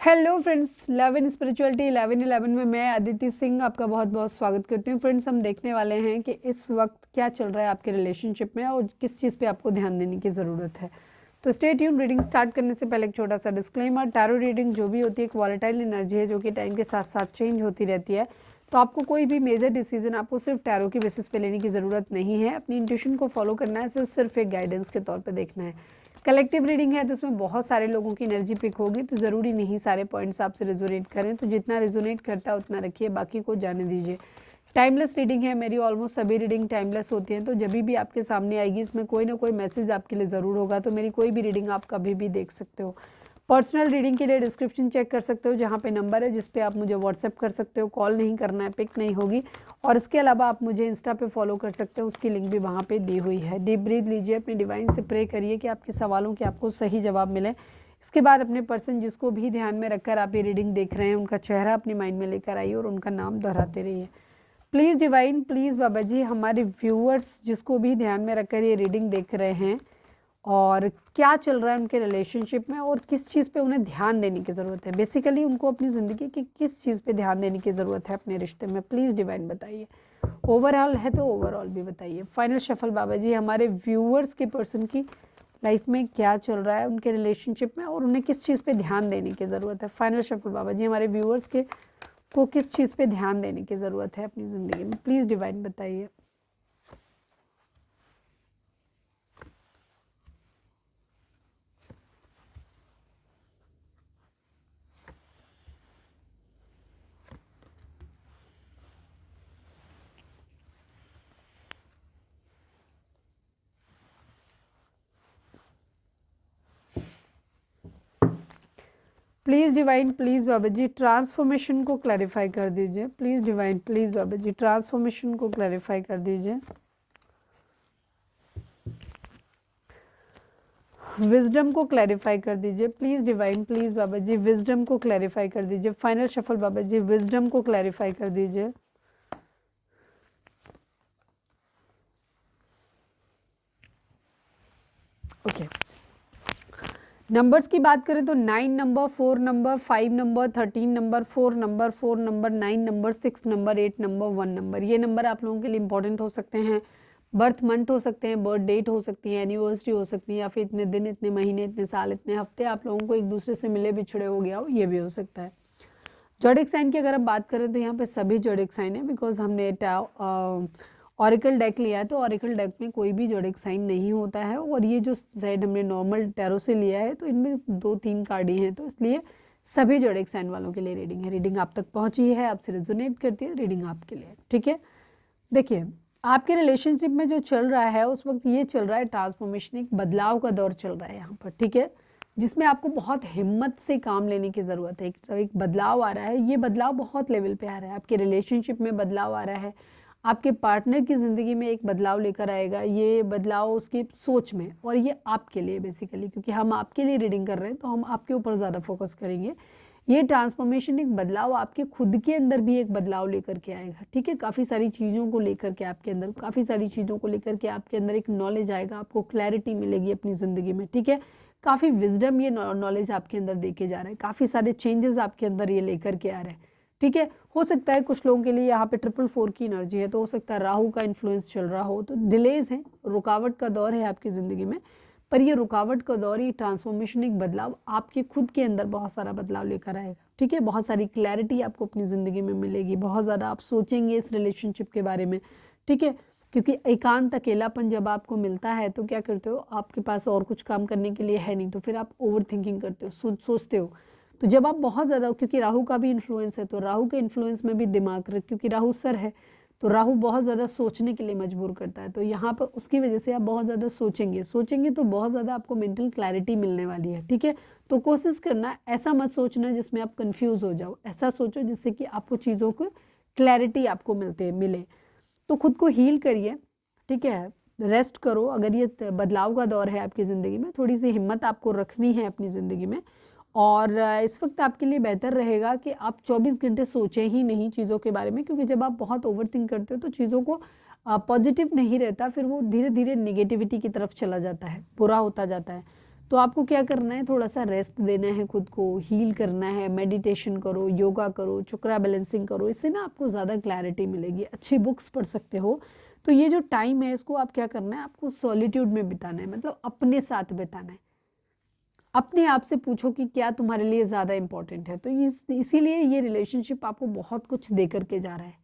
Hello friends, love in spirituality 1111 में मैं अदिति सिंह आपका बहुत बहुत स्वागत करती हूँ। फ्रेंड्स, हम देखने वाले हैं कि इस वक्त क्या चल रहा है आपके रिलेशनशिप में और किस चीज़ पे आपको ध्यान देने की ज़रूरत है। तो स्टे ट्यून। रीडिंग स्टार्ट करने से पहले एक छोटा सा डिस्क्लेमर, टैरो रीडिंग जो भी होती है एक वॉलेटाइल एनर्जी है जो कि टाइम के साथ साथ चेंज होती रहती है। तो आपको कोई भी मेजर डिसीजन आपको सिर्फ टैरो की बेसिस पे लेने की ज़रूरत नहीं है। अपनी इंट्यूशन को फॉलो करना है, सिर्फ एक गाइडेंस के तौर पे देखना है। कलेक्टिव रीडिंग है तो उसमें बहुत सारे लोगों की एनर्जी पिक होगी, तो ज़रूरी नहीं सारे पॉइंट्स आपसे रेजोनेट करें। तो जितना रेजोनेट करता है उतना रखिए, बाकी को जाने दीजिए। टाइमलेस रीडिंग है, मेरी ऑलमोस्ट सभी रीडिंग टाइमलेस होती हैं। तो जब भी आपके सामने आएगी इसमें कोई ना कोई मैसेज आपके लिए ज़रूर होगा। तो मेरी कोई भी रीडिंग आप कभी भी देख सकते हो। पर्सनल रीडिंग के लिए डिस्क्रिप्शन चेक कर सकते हो, जहाँ पे नंबर है जिस पे आप मुझे व्हाट्सएप कर सकते हो। कॉल नहीं करना है, पिक नहीं होगी। और इसके अलावा आप मुझे इंस्टा पे फॉलो कर सकते हो, उसकी लिंक भी वहाँ पे दी हुई है। डीप ब्रीथ लीजिए, अपने डिवाइन से प्रे करिए कि आपके सवालों के आपको सही जवाब मिले। इसके बाद अपने पर्सन जिसको भी ध्यान में रखकर आप ये रीडिंग देख रहे हैं उनका चेहरा अपने माइंड में लेकर आइए और उनका नाम दोहराते रहिए। प्लीज़ डिवाइन, प्लीज़ बाबा जी, हमारे व्यूअर्स जिसको भी ध्यान में रखकर ये रीडिंग देख रहे हैं और क्या चल रहा है उनके रिलेशनशिप में और किस चीज़ पे उन्हें ध्यान देने की ज़रूरत है, बेसिकली उनको अपनी ज़िंदगी की किस चीज़ पे ध्यान देने की ज़रूरत है अपने रिश्ते में, प्लीज़ डिवाइन बताइए। ओवरऑल है तो ओवरऑल भी बताइए। फाइनल शफल बाबा जी, हमारे व्यूअर्स के पर्सन की लाइफ में क्या चल रहा है उनके रिलेशनशिप में और उन्हें किस चीज़ पे ध्यान देने की ज़रूरत है। फाइनल शफल बाबा जी, हमारे व्यूअर्स के को किस चीज़ पे ध्यान देने की ज़रूरत है अपनी ज़िंदगी में, प्लीज़ डिवाइन बताइए। Please divine, please Baba ji, transformation को क्लैरिफाई कर दीजिए। Please divine, please Baba ji, transformation को क्लैरिफाई कर दीजिए। विजडम को क्लैरिफाई कर दीजिए। Please divine, please Baba ji, wisdom को क्लैरिफाई कर दीजिए। Final shuffle Baba ji, wisdom को क्लैरिफाई कर दीजिए। ओके, नंबर्स की बात करें तो 9 number, 4 number, 5 number, 13 number, 4 number, 4 number, 9 number, 6 number, 8 number, 1 number, ये नंबर आप लोगों के लिए इंपॉर्टेंट हो सकते हैं। बर्थ मंथ हो सकते हैं, बर्थ डेट हो सकती है, एनिवर्सरी हो सकती है, या फिर इतने दिन, इतने महीने, इतने साल, इतने हफ्ते आप लोगों को एक दूसरे से मिले बिछड़े हो गया हो, ये भी हो सकता है। जोडिक साइन की अगर हम बात करें तो यहाँ पे सभी जोडिक साइन है, बिकॉज हमने ऑरिकल डेक लिया है तो ऑरिकल डेक में कोई भी जोडिक साइन नहीं होता है। और ये जो साइड हमने नॉर्मल टैरो से लिया है तो इनमें 2-3 कार्ड ही हैं, तो इसलिए सभी जोडिक साइन वालों के लिए रीडिंग है। रीडिंग आप तक पहुंची है, आपसे रेजोनेट करती है, रीडिंग आपके लिए, ठीक है। देखिए, आपके रिलेशनशिप में जो चल रहा है उस वक्त ये चल रहा है ट्रांसफॉर्मेशन, एक बदलाव का दौर चल रहा है यहाँ पर, ठीक है, जिसमें आपको बहुत हिम्मत से काम लेने की ज़रूरत है। एक बदलाव आ रहा है, ये बदलाव बहुत लेवल पे आ रहा है। आपके रिलेशनशिप में बदलाव आ रहा है, आपके पार्टनर की ज़िंदगी में एक बदलाव लेकर आएगा। ये बदलाव उसकी सोच में, और ये आपके लिए बेसिकली, क्योंकि हम आपके लिए रीडिंग कर रहे हैं तो हम आपके ऊपर ज़्यादा फोकस करेंगे। ये ट्रांसफॉर्मेशन, एक बदलाव आपके खुद के अंदर भी एक बदलाव लेकर के आएगा, ठीक है। काफ़ी सारी चीज़ों को लेकर के आपके अंदर, काफ़ी सारी चीज़ों को लेकर के आपके अंदर एक नॉलेज आएगा, आपको क्लैरिटी मिलेगी अपनी ज़िंदगी में, ठीक है। काफ़ी विजडम ये नॉलेज आपके अंदर देके जा रहा है, काफ़ी सारे चेंजेस आपके अंदर ये लेकर के आ रहे हैं, ठीक है। हो सकता है कुछ लोगों के लिए यहाँ पे 444 की एनर्जी है, तो हो सकता है राहु का इन्फ्लुएंस चल रहा हो, तो डिलेज है, रुकावट का दौर है आपकी ज़िंदगी में। पर ये रुकावट का दौर, ये ट्रांसफॉर्मेशन, एक बदलाव आपके खुद के अंदर बहुत सारा बदलाव लेकर आएगा, ठीक है। बहुत सारी क्लैरिटी आपको अपनी ज़िंदगी में मिलेगी, बहुत ज़्यादा आप सोचेंगे इस रिलेशनशिप के बारे में, ठीक है। क्योंकि एकांत, अकेलापन जब आपको मिलता है तो क्या करते हो, आपके पास और कुछ काम करने के लिए है नहीं, तो फिर आप ओवर थिंकिंग करते हो, सोचते हो। तो जब आप बहुत ज़्यादा, क्योंकि राहु का भी इन्फ्लुएंस है, तो राहु के इन्फ्लुएंस में भी दिमाग, क्योंकि राहु सर है तो राहु बहुत ज़्यादा सोचने के लिए मजबूर करता है। तो यहाँ पर उसकी वजह से आप बहुत ज़्यादा सोचेंगे तो बहुत ज़्यादा आपको मेंटल क्लैरिटी मिलने वाली है, ठीक है। तो कोशिश करना, ऐसा मत सोचना जिसमें आप कंफ्यूज हो जाओ, ऐसा सोचो जिससे कि आपको चीज़ों को क्लैरिटी आपको मिले। तो खुद को हील करिए, ठीक है, रेस्ट करो। अगर ये बदलाव का दौर है आपकी ज़िंदगी में, थोड़ी सी हिम्मत आपको रखनी है अपनी ज़िंदगी में। और इस वक्त आपके लिए बेहतर रहेगा कि आप 24 घंटे सोचें ही नहीं चीज़ों के बारे में, क्योंकि जब आप बहुत ओवरथिंक करते हो तो चीज़ों को पॉजिटिव नहीं रहता, फिर वो धीरे धीरे नेगेटिविटी की तरफ चला जाता है, बुरा होता जाता है। तो आपको क्या करना है, थोड़ा सा रेस्ट देना है, खुद को हील करना है, मेडिटेशन करो, योगा करो, चक्रा बैलेंसिंग करो, इससे ना आपको ज़्यादा क्लैरिटी मिलेगी। अच्छी बुक्स पढ़ सकते हो। तो ये जो टाइम है इसको आप क्या करना है, आपको सॉलिट्यूड में बिताना है, मतलब अपने साथ बिताना है। अपने आप से पूछो कि क्या तुम्हारे लिए ज़्यादा इम्पोर्टेंट है। तो इसीलिए ये रिलेशनशिप आपको बहुत कुछ दे करके जा रहा है।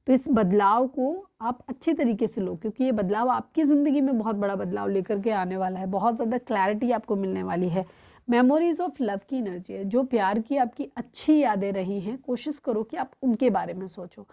तो इस बदलाव को आप अच्छे तरीके से लो, क्योंकि ये बदलाव आपकी ज़िंदगी में बहुत बड़ा बदलाव लेकर के आने वाला है। बहुत ज़्यादा क्लैरिटी आपको मिलने वाली है। मेमोरीज ऑफ लव की एनर्जी है, जो प्यार की आपकी अच्छी यादें रही हैं, कोशिश करो कि आप उनके बारे में सोचो।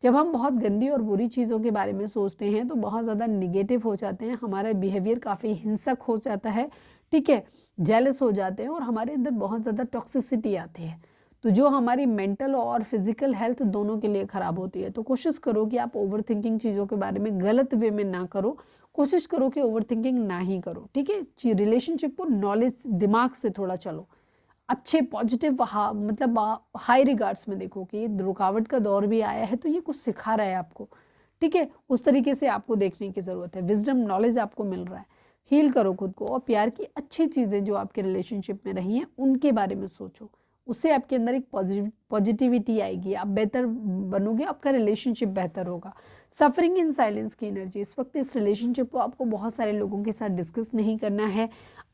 जब हम बहुत गंदी और बुरी चीज़ों के बारे में सोचते हैं तो बहुत ज़्यादा निगेटिव हो जाते हैं, हमारा बिहेवियर काफ़ी हिंसक हो जाता है, ठीक है, जेलस हो जाते हैं और हमारे अंदर बहुत ज़्यादा टॉक्सिसिटी आती है, तो जो हमारी मेंटल और फिजिकल हेल्थ दोनों के लिए ख़राब होती है। तो कोशिश करो कि आप ओवर थिंकिंग चीज़ों के बारे में गलत वे में ना करो, कोशिश करो कि ओवर थिंकिंग ना ही करो, ठीक है। रिलेशनशिप को नॉलेज दिमाग से थोड़ा चलो, अच्छे पॉजिटिव मतलब हाई रिगार्ड्स में देखो कि रुकावट का दौर भी आया है तो ये कुछ सिखा रहा है आपको, ठीक है, उस तरीके से आपको देखने की ज़रूरत है। विजडम नॉलेज आपको मिल रहा है। हील करो खुद को और प्यार की अच्छी चीज़ें जो आपके रिलेशनशिप में रही हैं उनके बारे में सोचो, उससे आपके अंदर एक पॉजिटिविटी आएगी, आप बेहतर बनोगे, आपका रिलेशनशिप बेहतर होगा। सफरिंग इन साइलेंस की एनर्जी, इस वक्त इस रिलेशनशिप को आपको बहुत सारे लोगों के साथ डिस्कस नहीं करना है,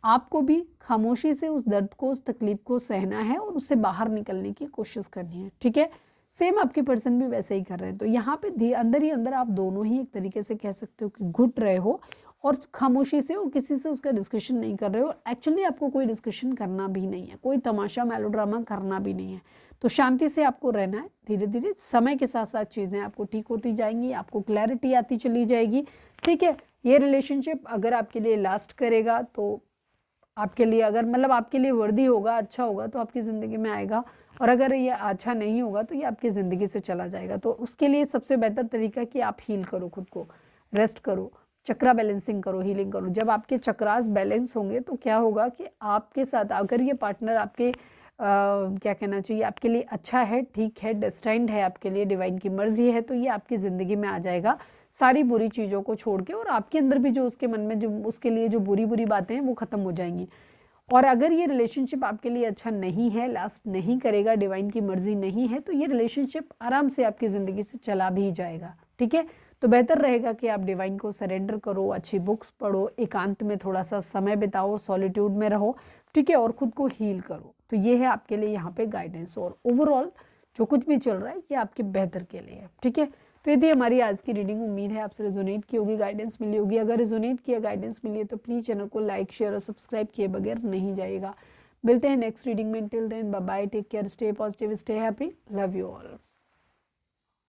आपको भी खामोशी से उस दर्द को, उस तकलीफ को सहना है और उससे बाहर निकलने की कोशिश करनी है, ठीक है। सेम आपके पर्सन भी वैसे ही कर रहे हैं। तो यहाँ पे अंदर ही अंदर आप दोनों ही एक तरीके से कह सकते हो कि घुट रहे हो और खामोशी से और किसी से उसका डिस्कशन नहीं कर रहे हो। एक्चुअली आपको कोई डिस्कशन करना भी नहीं है, कोई तमाशा मेलोड्रामा करना भी नहीं है। तो शांति से आपको रहना है। धीरे धीरे समय के साथ साथ चीज़ें आपको ठीक होती जाएंगी, आपको क्लैरिटी आती चली जाएगी, ठीक है। ये रिलेशनशिप अगर आपके लिए लास्ट करेगा तो आपके लिए, अगर मतलब आपके लिए वर्दी होगा, अच्छा होगा तो आपकी ज़िंदगी में आएगा, और अगर ये अच्छा नहीं होगा तो ये आपकी ज़िंदगी से चला जाएगा। तो उसके लिए सबसे बेहतर तरीका कि आप हील करो, खुद को रेस्ट करो, चक्रा बैलेंसिंग करो, हीलिंग करो। जब आपके चक्रास बैलेंस होंगे तो क्या होगा कि आपके साथ अगर ये पार्टनर आपके क्या कहना चाहिए, आपके लिए अच्छा है, ठीक है, डेस्टाइन्ड है आपके लिए, डिवाइन की मर्जी है, तो ये आपकी ज़िंदगी में आ जाएगा सारी बुरी चीज़ों को छोड़ के, और आपके अंदर भी जो उसके मन में जो उसके लिए जो बुरी बुरी बातें हैं वो ख़त्म हो जाएंगी। और अगर ये रिलेशनशिप आपके लिए अच्छा नहीं है, लास्ट नहीं करेगा, डिवाइन की मर्जी नहीं है, तो ये रिलेशनशिप आराम से आपकी ज़िंदगी से चला भी जाएगा, ठीक है। तो बेहतर रहेगा कि आप डिवाइन को सरेंडर करो, अच्छी बुक्स पढ़ो, एकांत में थोड़ा सा समय बिताओ, सॉलिट्यूड में रहो, ठीक है, और ख़ुद को हील करो। तो ये है आपके लिए यहाँ पे गाइडेंस, और ओवरऑल जो कुछ भी चल रहा है ये आपके बेहतर के लिए है, ठीक है। तो ये थी हमारी आज की रीडिंग। उम्मीद है आपसे रेजोनेट की होगी, गाइडेंस मिली होगी। अगर रेजोनेट किया, गाइडेंस मिली है तो प्लीज़ चैनल को लाइक, शेयर और सब्सक्राइब किए बगैर नहीं जाइएगा। मिलते हैं नेक्स्ट रीडिंग में। Till then bye bye, take care, stay positive, stay happy, love you all.